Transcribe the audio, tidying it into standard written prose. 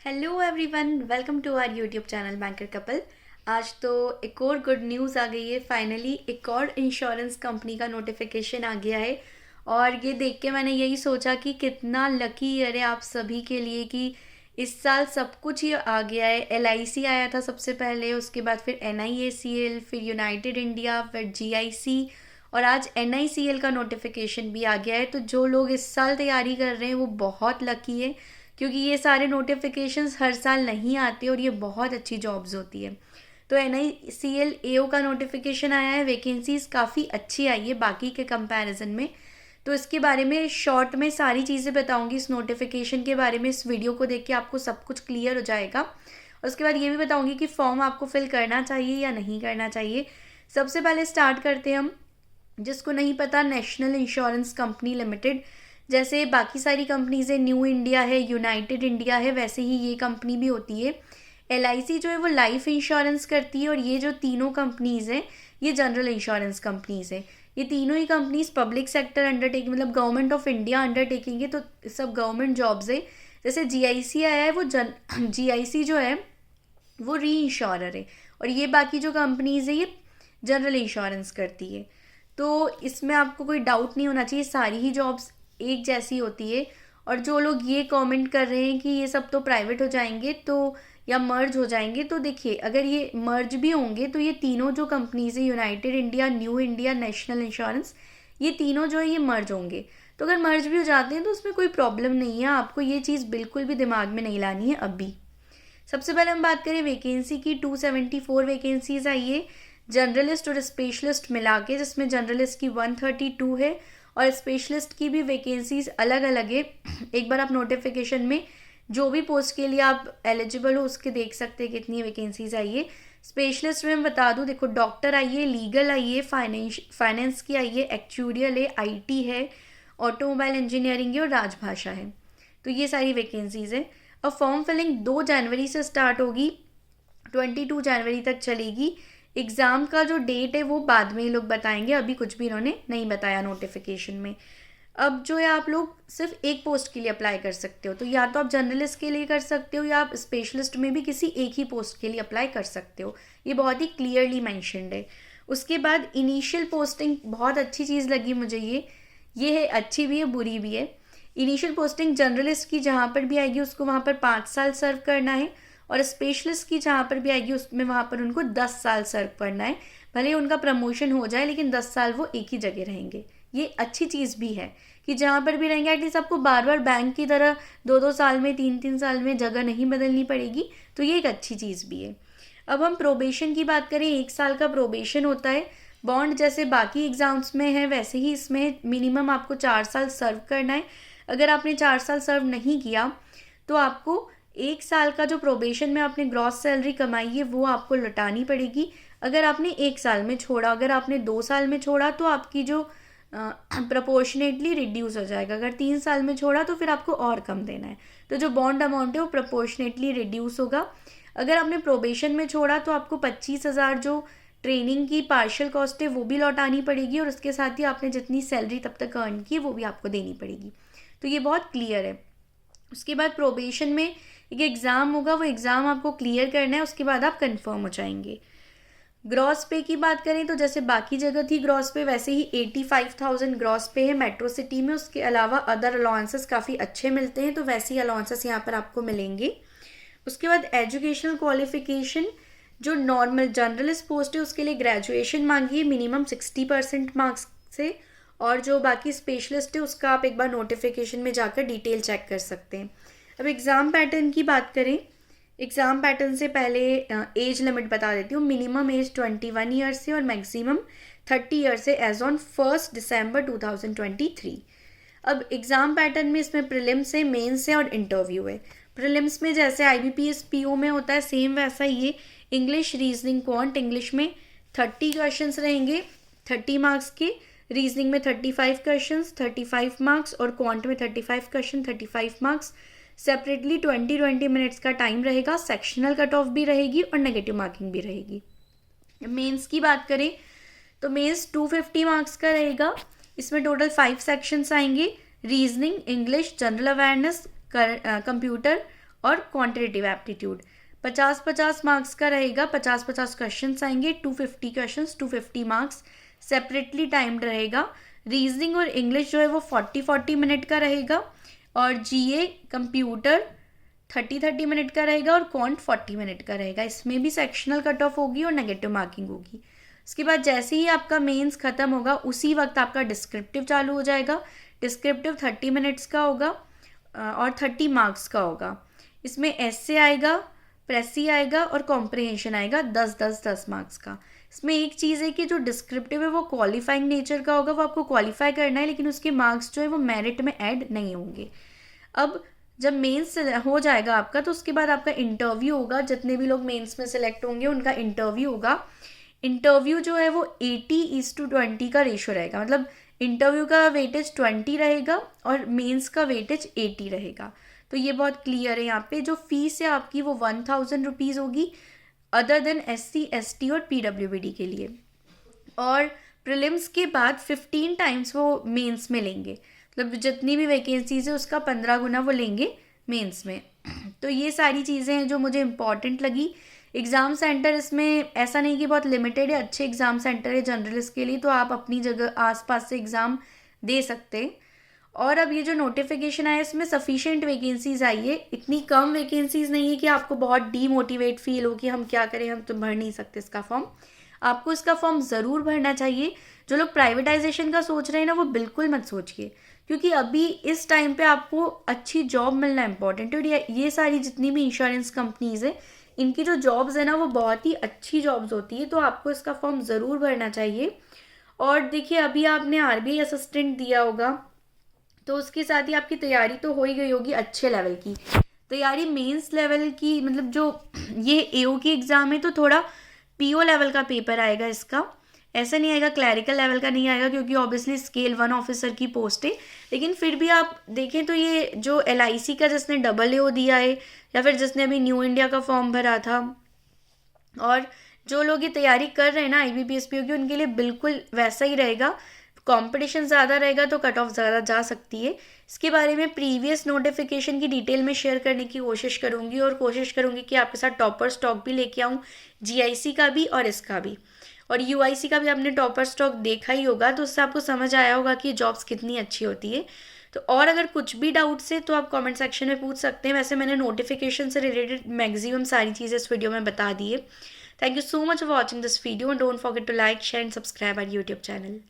Hello everyone, welcome to our YouTube channel banker couple. आज तो एक और गुड न्यूज़ आ गई है। फाइनली एक और इंश्योरेंस कंपनी का नोटिफिकेशन आ गया है और ये देख के मैंने यही सोचा कि कितना लकी ईयर है आप सभी के लिए कि इस साल सब कुछ ही आ गया है। LIC आया था सबसे पहले, उसके बाद फिर NIACL, फिर यूनाइटेड इंडिया, फिर GIC और आज NICL का नोटिफिकेशन भी आ गया है। तो जो लोग इस साल तैयारी कर रहे हैं वो बहुत लकी है, क्योंकि ये सारे नोटिफिकेशंस हर साल नहीं आते और ये बहुत अच्छी जॉब्स होती है। तो NICL AO का नोटिफिकेशन आया है, वैकेंसीज काफ़ी अच्छी आई है बाकी के कंपैरिजन में। तो इसके बारे में शॉर्ट में सारी चीज़ें बताऊंगी इस नोटिफिकेशन के बारे में। इस वीडियो को देख के आपको सब कुछ क्लियर हो जाएगा और उसके बाद ये भी बताऊंगी कि फॉर्म आपको फिल करना चाहिए या नहीं करना चाहिए। सबसे पहले स्टार्ट करते हैं हम। जिसको नहीं पता, नेशनल इंश्योरेंस कंपनी लिमिटेड, जैसे बाकी सारी कंपनीज है, न्यू इंडिया है, यूनाइटेड इंडिया है, वैसे ही ये कंपनी भी होती है। LIC जो है वो लाइफ इंश्योरेंस करती है और ये जो तीनों कंपनीज हैं ये जनरल इंश्योरेंस कंपनीज है। ये तीनों ही कंपनीज पब्लिक सेक्टर अंडरटेकिंग, मतलब गवर्नमेंट ऑफ इंडिया अंडरटेकिंग है, तो सब गवर्नमेंट जॉब्स है। जैसे GIC आया है, वो GIC जो है वो री इंश्योरर है और ये बाकी जो कंपनीज है ये जनरल इंश्योरेंस करती है। तो इसमें आपको कोई डाउट नहीं होना चाहिए, सारी ही जॉब्स एक जैसी होती है। और जो लोग ये कमेंट कर रहे हैं कि ये सब तो प्राइवेट हो जाएंगे तो या मर्ज हो जाएंगे, तो देखिए अगर ये मर्ज भी होंगे तो ये तीनों जो कंपनीज है, United India, new India, national insurance, ये तीनों जो है ये मर्ज होंगे। तो अगर मर्ज भी हो जाते हैं तो उसमें कोई प्रॉब्लम नहीं है, आपको ये चीज़ बिल्कुल भी दिमाग में नहीं लानी है अभी। सबसे पहले हम बात करें वैकेंसी की। 274 वैकेंसीज आई है जनरलिस्ट और स्पेशलिस्ट मिला के, जिसमें जनरलिस्ट की 132 है और स्पेशलिस्ट की भी वैकेंसीज अलग अलग है। एक बार आप नोटिफिकेशन में जो भी पोस्ट के लिए आप एलिजिबल हो उसके देख सकते हैं कितनी वैकेंसीज आई है। स्पेशलिस्ट में मैं बता दूं, देखो डॉक्टर आई है, लीगल आई है, फाइनेंस की आई है, एक्चुरियल है, IT है, ऑटोमोबाइल इंजीनियरिंग है और राजभाषा है। तो ये सारी वैकेंसीज है। अब फॉर्म फिलिंग 2 जनवरी से स्टार्ट होगी, 22 जनवरी तक चलेगी। एग्ज़ाम का जो डेट है वो बाद में ही लोग बताएंगे, अभी कुछ भी इन्होंने नहीं बताया नोटिफिकेशन में। अब जो है आप लोग सिर्फ एक पोस्ट के लिए अप्लाई कर सकते हो, तो या तो आप जर्नलिस्ट के लिए कर सकते हो या आप स्पेशलिस्ट में भी किसी एक ही पोस्ट के लिए अप्लाई कर सकते हो। ये बहुत ही क्लियरली मैंशनड है। उसके बाद इनिशियल पोस्टिंग, बहुत अच्छी चीज़ लगी मुझे ये है, अच्छी भी है बुरी भी है। इनिशियल पोस्टिंग जनरलिस्ट की जहाँ पर भी आएगी उसको वहाँ पर 5 साल सर्व करना है और स्पेशलिस्ट की जहाँ पर भी आएगी उसमें वहाँ पर उनको 10 साल सर्व करना है। भले उनका प्रमोशन हो जाए लेकिन 10 साल वो एक ही जगह रहेंगे। ये अच्छी चीज़ भी है कि जहाँ पर भी रहेंगे एटलीस्ट आपको बार बार बैंक की तरह 2-2 साल में, 3-3 साल में जगह नहीं बदलनी पड़ेगी। तो ये एक अच्छी चीज़ भी है। अब हम प्रोबेशन की बात करें, 1 साल का प्रोबेशन होता है। बॉन्ड जैसे बाकी एग्ज़ाम्स में है वैसे ही इसमें मिनिमम आपको 4 साल सर्व करना है। अगर आपने 4 साल सर्व नहीं किया तो आपको 1 साल का जो प्रोबेशन में आपने ग्रॉस सैलरी कमाई है वो आपको लौटानी पड़ेगी। अगर आपने 1 साल में छोड़ा, अगर आपने 2 साल में छोड़ा तो आपकी जो प्रपोर्शनेटली रिड्यूस हो जाएगा। अगर 3 साल में छोड़ा तो फिर आपको और कम देना है। तो जो बॉन्ड अमाउंट है वो प्रपोर्शनेटली रिड्यूस होगा। अगर आपने प्रोबेशन में छोड़ा तो आपको 25,000 जो ट्रेनिंग की पार्शियल कॉस्ट है वो भी लौटानी पड़ेगी और उसके साथ ही आपने जितनी सैलरी तब तक अर्न की वो भी आपको देनी पड़ेगी। तो ये बहुत क्लियर है। उसके बाद प्रोबेशन में एक एग्ज़ाम होगा, वो एग्ज़ाम आपको क्लियर करना है, उसके बाद आप कंफर्म हो जाएंगे। ग्रॉस पे की बात करें तो जैसे बाकी जगह थी ग्रॉस पे, वैसे ही 85,000 ग्रॉस पे है मेट्रो सिटी में। उसके अलावा अदर अलाउंसेस काफ़ी अच्छे मिलते हैं, तो वैसे ही अलाउंसेस यहाँ पर आपको मिलेंगे। उसके बाद एजुकेशनल क्वालिफिकेशन, जो नॉर्मल जर्नलिस्ट पोस्ट है उसके लिए ग्रेजुएशन मांगी है मिनिमम 60% मार्क्स से, और जो बाकी स्पेशलिस्ट है उसका आप एक बार नोटिफिकेशन में जाकर डिटेल चेक कर सकते हैं। अब एग्ज़ाम पैटर्न की बात करें, एग्ज़ाम पैटर्न से पहले एज लिमिट बता देती हूँ। मिनिमम एज 21 ईयर्स से और मैक्सिमम 30 ईयर्स से एज ऑन 1 दिसंबर 2023। अब एग्ज़ाम पैटर्न में इसमें प्रीलिम्स है, मेंस है और इंटरव्यू है। प्रीलिम्स में जैसे IBPS PO में होता है सेम वैसा ही है। इंग्लिश, रीजनिंग, क्वांट, इंग्लिश में 30 क्वेश्चंस रहेंगे 30 मार्क्स के, रीजनिंग में 35 क्वेश्चंस 35 मार्क्स और क्वांट में 35 क्वेश्चन 35 मार्क्स। सेपरेटली 20-20 मिनट्स का टाइम रहेगा। सेक्शनल कट ऑफ भी रहेगी और नेगेटिव मार्किंग भी रहेगी। मेंस की बात करें तो मेंस 250 मार्क्स का रहेगा। इसमें टोटल 5 सेक्शंस आएंगे, reasoning, English, general awareness, computer और क्वांटिटेटिव एप्टीट्यूड 50-50 मार्क्स का रहेगा। 50-50 क्वेश्चंस आएंगे, 250 क्वेश्चंस, 250 मार्क्स, सेपरेटली टाइम्ड रहेगा। रीजनिंग और इंग्लिश जो है वो 40-40 मिनट का रहेगा, और जीए कंप्यूटर 30-30 मिनट का रहेगा, और क्वांट 40 मिनट का रहेगा। इसमें भी सेक्शनल कट ऑफ होगी और नेगेटिव मार्किंग होगी। उसके बाद जैसे ही आपका मेंस ख़त्म होगा उसी वक्त आपका डिस्क्रिप्टिव चालू हो जाएगा। डिस्क्रिप्टिव 30 मिनट्स का होगा और 30 मार्क्स का होगा। इसमें एस्से आएगा, प्रेसी आएगा और कॉम्प्रिहेंशन आएगा 10-10-10 मार्क्स का। इसमें एक चीज़ है कि जो डिस्क्रिप्टिव है वो क्वालिफाइंग नेचर का होगा, वो आपको क्वालिफाई करना है, लेकिन उसके मार्क्स जो है वो मेरिट में ऐड नहीं होंगे। अब जब मेंस हो जाएगा आपका तो उसके बाद आपका इंटरव्यू होगा। जितने भी लोग मेंस में सिलेक्ट होंगे उनका इंटरव्यू होगा। इंटरव्यू जो है वो 80:20 का रेशो रहेगा, मतलब इंटरव्यू का वेटेज 20 रहेगा और मेंस का वेटेज 80 रहेगा। तो ये बहुत क्लियर है यहाँ पे। जो फीस है आपकी वो 1000 रुपीज़ होगी, अदर देन SC ST और PWD के लिए। और प्रीलिम्स के बाद 15 टाइम्स वो मेंस में लेंगे, मतलब जितनी भी वैकेंसीज है उसका 15 गुना वो लेंगे मेंस में। तो ये सारी चीज़ें हैं जो मुझे इम्पॉर्टेंट लगी। एग्ज़ाम सेंटर इसमें ऐसा नहीं कि बहुत लिमिटेड है, अच्छे एग्ज़ाम सेंटर है जर्नलिस्ट के लिए, तो आप अपनी जगह आसपास से एग्ज़ाम दे सकते हैं। और अब ये जो नोटिफिकेशन आया इसमें सफिशिएंट वैकेंसीज आई है, इतनी कम वैकेंसीज नहीं है कि आपको बहुत डीमोटिवेट फील हो कि हम क्या करें, हम तो भर नहीं सकते इसका फॉर्म। आपको इसका फॉर्म ज़रूर भरना चाहिए। जो लोग प्राइवेटाइजेशन का सोच रहे हैं ना वो बिल्कुल मत सोचिए, क्योंकि अभी इस टाइम पे आपको अच्छी जॉब मिलना इंपॉर्टेंट है। और ये सारी जितनी भी इंश्योरेंस कंपनीज है इनकी जो जॉब्स है ना वो बहुत ही अच्छी जॉब्स होती है, तो आपको इसका फॉर्म ज़रूर भरना चाहिए। और देखिए अभी आपने RBI असिस्टेंट दिया होगा तो उसके साथ ही आपकी तैयारी तो हो ही गई होगी अच्छे लेवल की तैयारी। मेंस लेवल की मतलब जो ये AO की एग्ज़ाम है तो थोड़ा PO लेवल का पेपर आएगा इसका, ऐसा नहीं आएगा, क्लैरिकल लेवल का नहीं आएगा, क्योंकि ऑब्वियसली स्केल 1 ऑफिसर की पोस्ट है। लेकिन फिर भी आप देखें तो ये जो LIC का जिसने AAO दिया है या फिर जिसने अभी न्यू इंडिया का फॉर्म भरा था, और जो लोग ये तैयारी कर रहे हैं ना IBPS PO की, उनके लिए बिल्कुल वैसा ही रहेगा। कंपटीशन ज़्यादा रहेगा तो कट ऑफ ज़्यादा जा सकती है। इसके बारे में प्रीवियस नोटिफिकेशन की डिटेल में शेयर करने की कोशिश करूँगी, और कोशिश करूँगी कि आपके साथ टॉपर स्टॉक भी लेके आऊँ, GIC का भी और इसका भी। और UIC का भी आपने टॉपर स्टॉक देखा ही होगा, तो उससे आपको समझ आया होगा कि जॉब्स कितनी अच्छी होती है। तो और अगर कुछ भी डाउट्स है तो आप कमेंट सेक्शन में पूछ सकते हैं। वैसे मैंने नोटिफिकेशन से रिलेटेड मैक्सिमम सारी चीज़ें इस वीडियो में बता दी है। Thank you so much for watching this video, and don't forget to like, share and subscribe our YouTube channel.